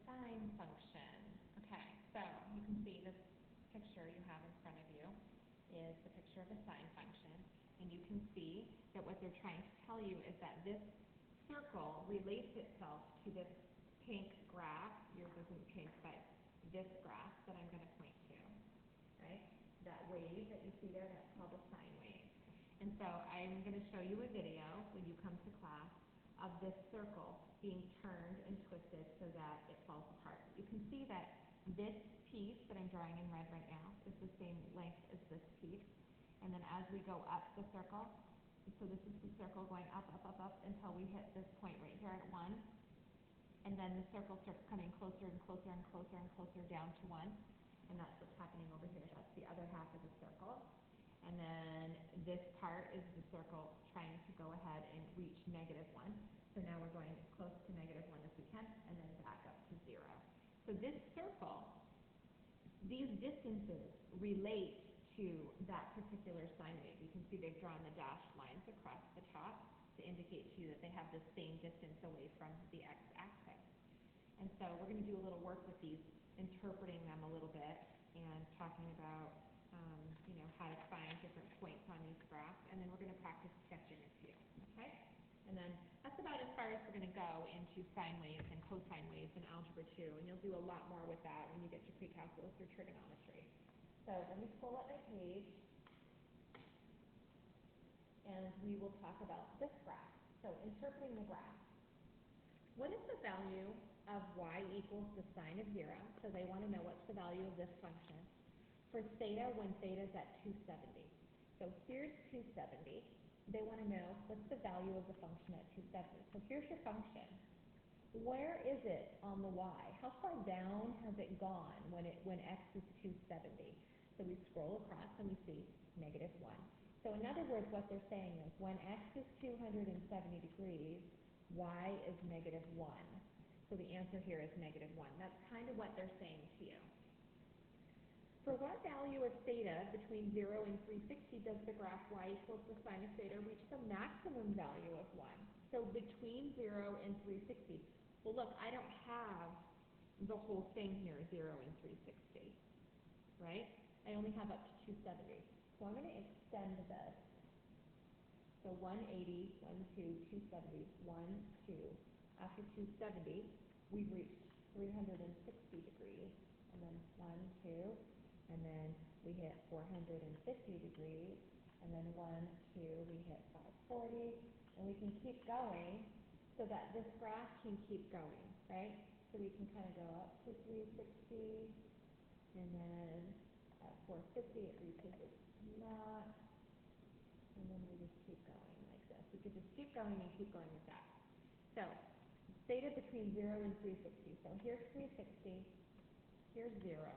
sine function. Okay, so you can see this picture you have in front of you is the picture of a sine function, and you can see that what they're trying to tell you is that this circle relates itself to this pink graph. Yours isn't pink, but this graph that I'm going to point to, right? That wave that you see there, that's called a sine wave. And so I'm going to show you a video when you come to class of this circle being turned and twisted so that it falls apart. You can see that this piece that I'm drawing in red right now is the same length as this piece. And then as we go up the circle, so this is the circle going up, up, up, up until we hit this point right here at 1. And then the circle starts coming closer and closer and closer and closer down to 1. And that's what's happening over here. That's the other half of the circle. And then this part is the circle trying to go ahead and reach -1. So now we're going as close to -1 as we can, and then back up to 0. So this circle, these distances relate to that particular sine wave. You can see they've drawn the dashed lines across the top to indicate to you that they have the same distance away from the x-axis. And so we're going to do a little work with these, interpreting them a little bit and talking about how to find different points on these graphs, and then we're going to practice sketching a few, okay? And then that's about as far as we're going to go into sine waves and cosine waves in Algebra 2, and you'll do a lot more with that when you get to pre-calculus or trigonometry. So let me pull up my page, and we will talk about this graph. So interpreting the graph. What is the value of y equals the sine of 0? So they want to know what's the value of this function for theta when theta is at 270. So here's 270. They want to know what's the value of the function at 270. So here's your function. Where is it on the y? How far down has it gone when x is 270? So we scroll across and we see -1. So in other words, what they're saying is when x is 270 degrees, y is -1. So the answer here is -1. That's kind of what they're saying to you. For what value of theta between 0 and 360 does the graph y equals the sine of theta reach the maximum value of 1? So between 0 and 360. Well, look, I don't have the whole thing here, 0 and 360, right? I only have up to 270. So I'm going to extend this. So 180, 1, 2, 270, 1, 2. After 270, we've reached 360 degrees. And then 1, 2. And then we hit 450 degrees, and then 1, 2, we hit 540, and we can keep going so that this graph can keep going, right? So we can kind of go up to 360, and then at 450 it reaches its knot, and then we just keep going like this. We could just keep going and keep going with that. So theta between 0 and 360. So here's 360, here's 0.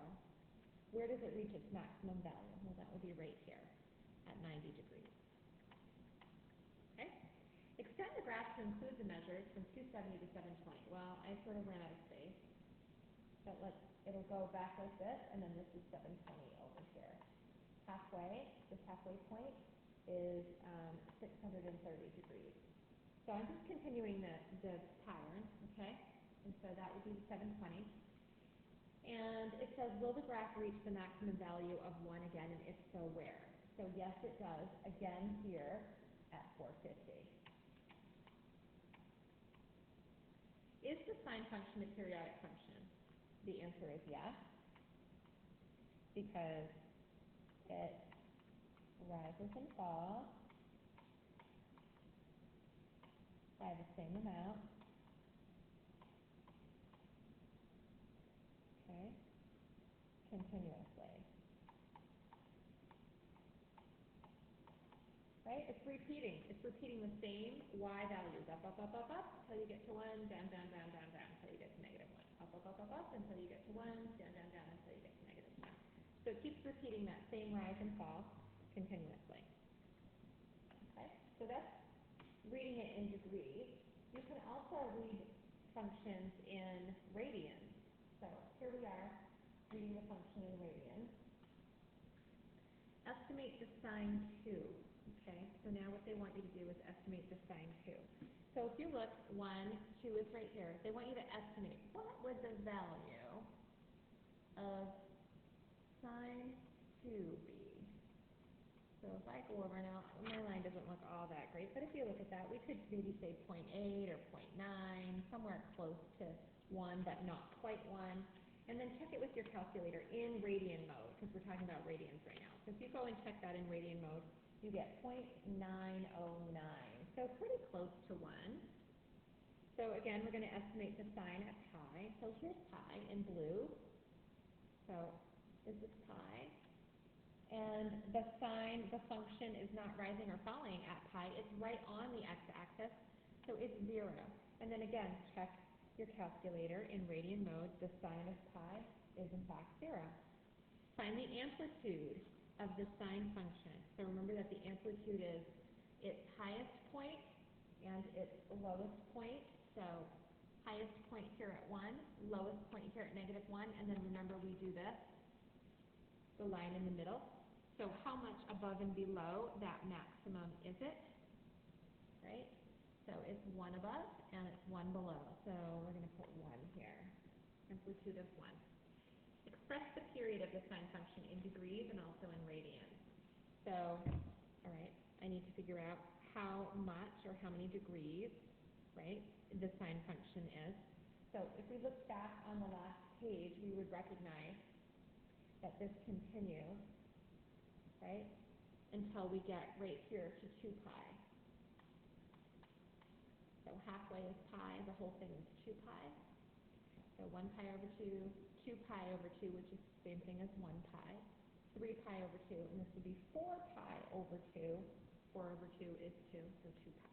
Where does it reach its maximum value? Well, that would be right here at 90 degrees. Okay? Extend the graph to include the measures from 270 to 720. Well, I sort of ran out of space. But it'll go back like this, and then this is 720 over here. Halfway, this halfway point is 630 degrees. So I'm just continuing the pattern, okay? And so that would be the 720. And it says, will the graph reach the maximum value of 1 again, and if so, where? So yes, it does, again here at 450. Is the sine function a periodic function? The answer is yes, because it rises and falls by the same amount. Okay, continuously. Right? It's repeating. It's repeating the same y values. Up, up, up, up, up, until you get to 1, down, down, down, down, down, until you get to -1. Up, up, up, up, up, until you get to 1, down, down, down, until you get to -1. So it keeps repeating that same rise and fall continuously. Okay? So that's reading it in degrees. You can also read functions in radians. So here we are, reading the function in radians. Estimate the sine 2. Okay, so now what they want you to do is estimate the sine 2. So So if you look, 1, 2 is right here. They want you to estimate what would the value of sine 2 be. So if I go over now, my line doesn't look all that great, but if you look at that, we could maybe say 0.8 or 0.9, somewhere close to 1, but not quite 1. And then check it with your calculator in radian mode, because we're talking about radians right now. So if you go and check that in radian mode, you get 0.909. So pretty close to 1. So again, we're going to estimate the sine at pi. So here's pi in blue. So this is pi. And the sine, the function is not rising or falling at pi. It's right on the x-axis, so it's 0. And then again, check your calculator in radian mode. The sine of pi is in fact 0. Find the amplitude of the sine function. So remember that the amplitude is its highest point and its lowest point. So highest point here at 1, lowest point here at -1, and then remember we do this, the line in the middle. So how much above and below that maximum is it, right? So it's 1 above and it's 1 below. So we're going to put 1 here, amplitude of 1. Express the period of the sine function in degrees and also in radians. So, all right, I need to figure out how much or how many degrees, right, the sine function is. So if we look back on the last page, we would recognize that this continues, right, until we get right here to 2 pi. So halfway is pi, the whole thing is 2 pi. So 1 pi over 2, 2 pi over 2, which is the same thing as 1 pi, 3 pi over 2, and this would be 4 pi over 2. 4 over 2 is 2, so 2 pi.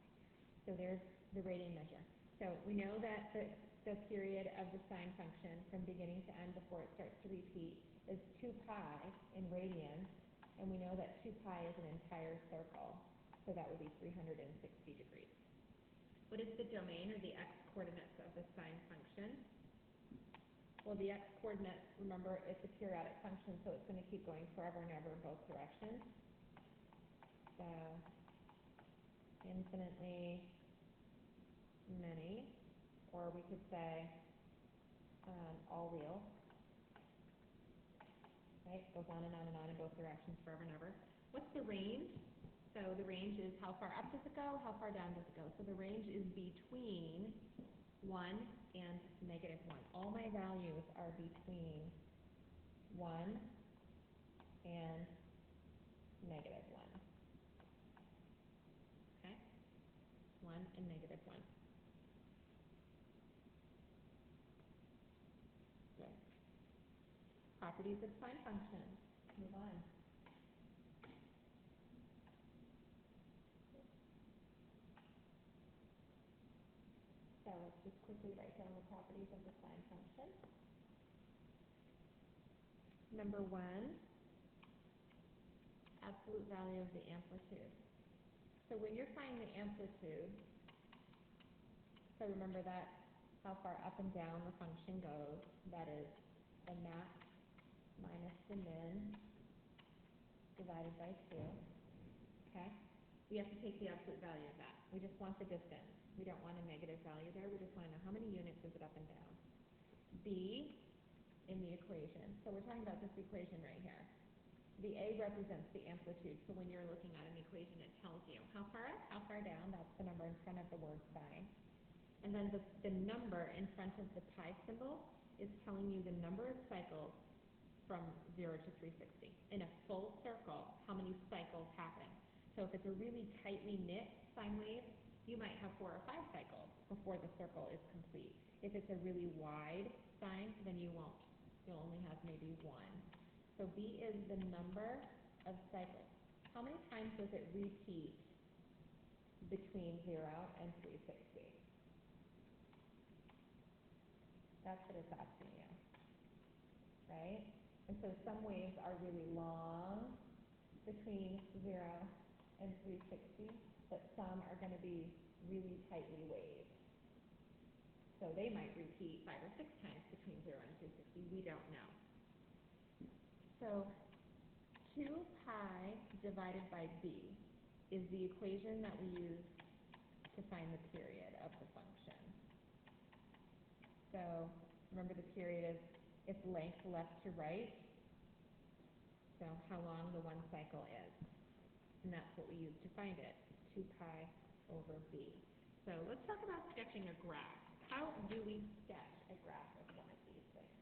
So there's the radian measure. So we know that the period of the sine function from beginning to end before it starts to repeat is 2 pi in radians, and we know that 2 pi is an entire circle, so that would be 360 degrees. What is the domain or the x-coordinates of the sine function? Well, the x-coordinates, remember, it's a periodic function, so it's going to keep going forever and ever in both directions. So, infinitely many, or we could say all real. Right? Goes on and on and on in both directions forever and ever. What's the range? So the range is how far up does it go, how far down does it go. So the range is between 1 and -1. All my values are between 1 and -1. Okay? 1 and -1. Good. Properties of sine function. Move on. So let's just quickly write down the properties of the sine function. Number 1, absolute value of the amplitude. So when you're finding the amplitude, so remember that how far up and down the function goes, that is the max minus the min divided by 2. Okay? We have to take the absolute value of that. We just want the distance. We don't want a negative value there. We just want to know how many units is it up and down. B in the equation. So we're talking about this equation right here. The A represents the amplitude. So when you're looking at an equation, it tells you how far up, how far down. That's the number in front of the word sine. And then the number in front of the pi symbol is telling you the number of cycles from 0 to 360. In a full circle, how many cycles happen? So if it's a really tightly knit sine wave, you might have 4 or 5 cycles before the circle is complete. If it's a really wide sine, then you won't. You'll only have maybe 1. So B is the number of cycles. How many times does it repeat between 0 and 360? That's what it's asking you, right? And so some waves are really long between 0 and 360, but some are going to be really tightly waved. So they might repeat 5 or 6 times between 0 and 360. We don't know. So 2 pi divided by b is the equation that we use to find the period of the function. So remember, the period is its length left to right, so how long the one cycle is. And that's what we use to find it, 2 pi over b. So let's talk about sketching a graph. How do we sketch a graph of one of these things?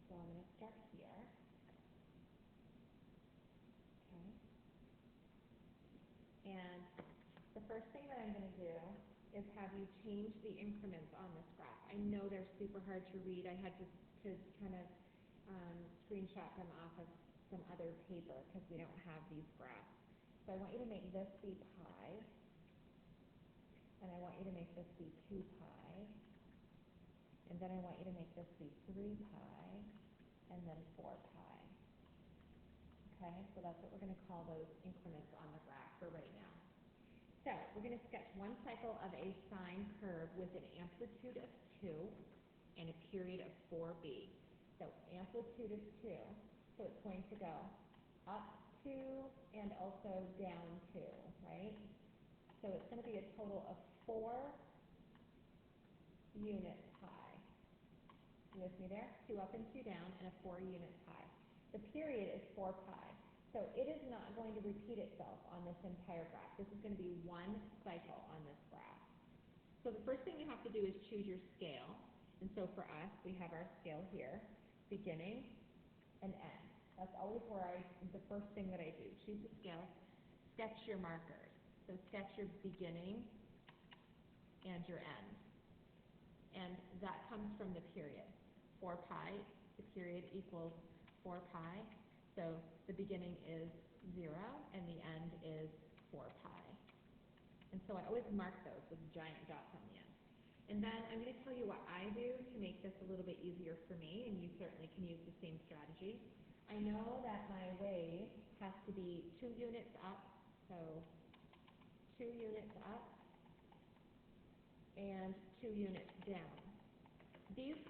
So I'm going to start here. Okay. And the first thing that I'm going to do is have you change the increments on this graph. I know they're super hard to read. I had to kind of screenshot them off of some other paper because we don't have these graphs. So I want you to make this be pi, and I want you to make this be 2 pi, and then I want you to make this be 3 pi, and then 4 pi. Okay, so that's what we're going to call those increments on the graph for right now. So we're going to sketch one cycle of a sine curve with an amplitude of 2 and a period of 4b. So amplitude is 2, so it's going to go up 2 and also down 2, right? So it's going to be a total of 4 units high. You with me there? 2 up and 2 down, and a 4 units high. The period is 4 pi. So it is not going to repeat itself on this entire graph. This is going to be one cycle on this graph. So the first thing you have to do is choose your scale. And so for us, we have our scale here, beginning and end. That's always where the first thing that I do. Choose a scale, sketch your markers. So sketch your beginning and your end. And that comes from the period. 4 pi, the period equals 4 pi. So the beginning is 0 and the end is 4 pi. And so I always mark those with giant dots on the end. And then I'm going to tell you what I do to make this a little bit easier for me, and you certainly can use the same strategy. I know that my wave has to be 2 units up, so 2 units up and 2 units down. These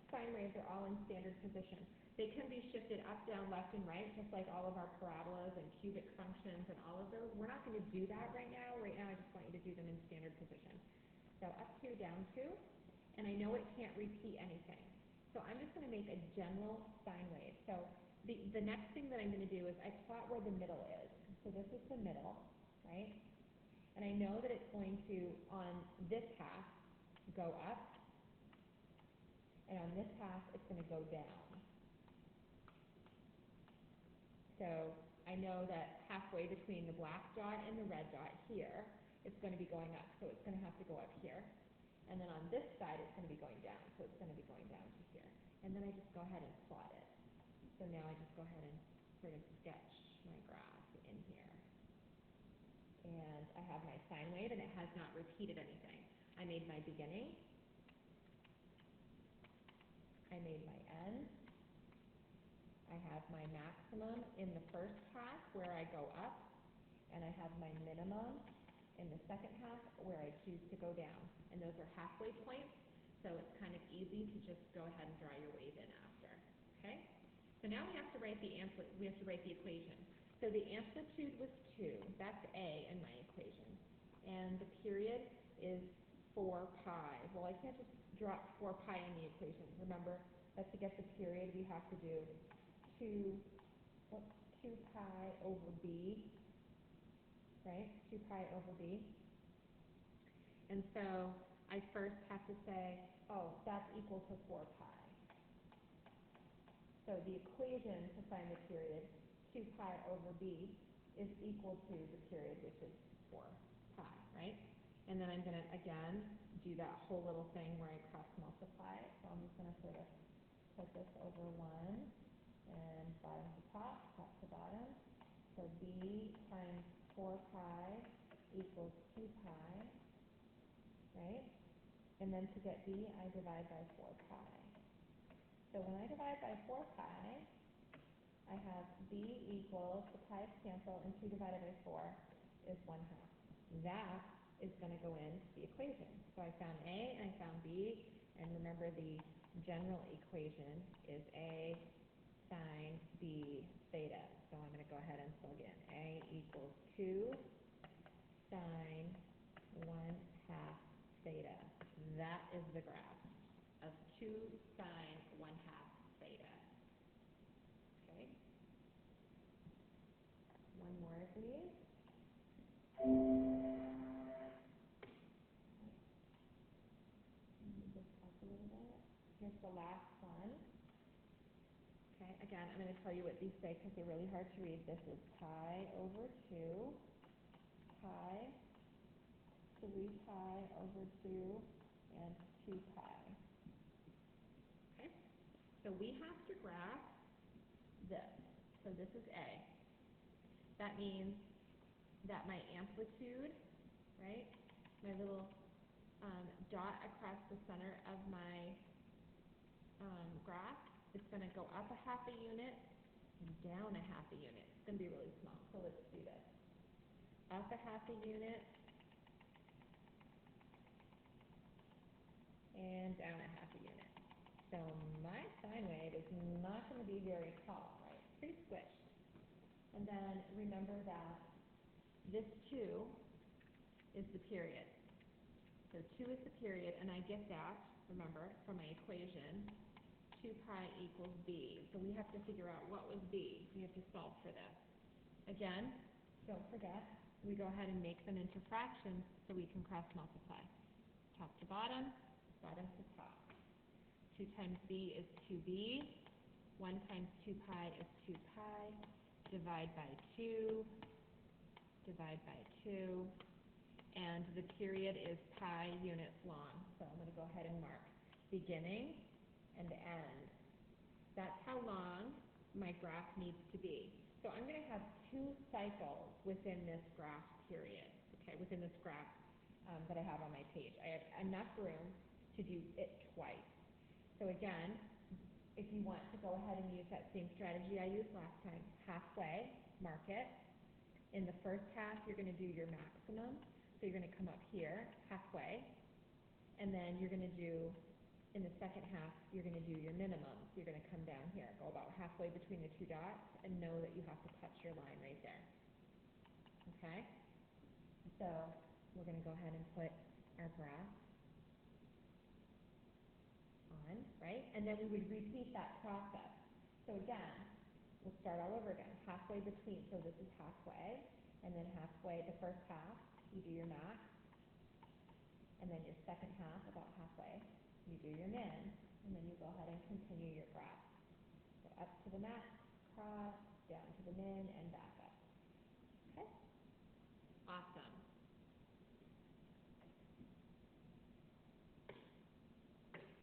sine waves are all in standard position. They can be shifted up, down, left, and right, just like all of our parabolas and cubic functions and all of those. We're not going to do that right now. Right now, I just want you to do them in standard position. So up 2, down 2, and I know it can't repeat anything. So I'm just going to make a general sine wave. So the next thing that I'm going to do is I plot where the middle is. So this is the middle, right? And I know that it's going to, on this half, go up, and on this half, it's going to go down. So I know that halfway between the black dot and the red dot here, it's going to be going up. So it's going to have to go up here. And then on this side, it's going to be going down. So it's going to be going down to here. And then I just go ahead and plot it. So now I just go ahead and sort of sketch my graph in here. And I have my sine wave, and it has not repeated anything. I made my beginning. I made my end. I have my maximum in the first half where I go up, and I have my minimum in the second half where I choose to go down. And those are halfway points, so it's kind of easy to just go ahead and draw your wave in after. Okay? So now we have to write the equation. So the amplitude was 2. That's A in my equation. And the period is 4 pi. Well, I can't just drop 4 pi in the equation. Remember that to get the period, we have to do 2 pi over b, right? 2 pi over b. And so I first have to say, oh, that's equal to 4 pi. So the equation to find the period, 2 pi over b, is equal to the period, which is 4 pi, right? And then I'm going to, again, do that whole little thing where I cross multiply. So I'm just going to sort of put this over 1. And bottom to top, top to bottom. So b times 4 pi equals 2 pi, right? And then to get b, I divide by 4 pi. So when I divide by 4 pi, I have b equals, the pi's cancel, and 2 divided by 4 is 1/2. That is going to go into the equation. So I found a and I found b, and remember the general equation is a sine b theta. So I'm going to go ahead and plug in A equals 2 sine 1/2 theta. That is the graph of 2 sine 1/2 theta. Okay. One more of these. Move this up a little bit. Here's the last one. Okay, again, I'm going to tell you what these say because they're really hard to read. This is pi over 2, pi, 3 pi over 2, and 2 pi. Okay, so we have to graph this. So this is A. That means that my amplitude, right, my little dot across the center of my graph, it's going to go up a half a unit and down a half a unit. It's going to be really small, so let's do this. Up a half a unit and down a half a unit. So my sine wave is not going to be very tall, right? Pretty squished. And then remember that this 2 is the period. So 2 is the period, and I get that, remember, from my equation, 2 pi equals b. So we have to figure out what was b. We have to solve for this. Again, don't forget, we go ahead and make them into fractions so we can cross multiply. Top to bottom, bottom to top. 2 times b is 2b. 1 times 2 pi is 2 pi. Divide by 2. Divide by 2. And the period is pi units long. So I'm going to go ahead and mark beginning and end. That's how long my graph needs to be. So I'm going to have 2 cycles within this graph period, okay, within this graph that I have on my page. I have enough room to do it twice. So again, if you want to go ahead and use that same strategy I used last time, halfway, mark it. In the first half, you're going to do your maximum. So you're going to come up here, halfway, and then you're going to do, in the second half, you're going to do your minimum. So you're going to come down here, go about halfway between the 2 dots, and know that you have to touch your line right there. Okay? So we're going to go ahead and put our graph on, right? And then we would repeat that process. So again, we'll start all over again, halfway between. So this is halfway, and then halfway, the first half, you do your max, and then your second half, about halfway, you do your min, and then you go ahead and continue your graph. So up to the max, cross, down to the min, and back.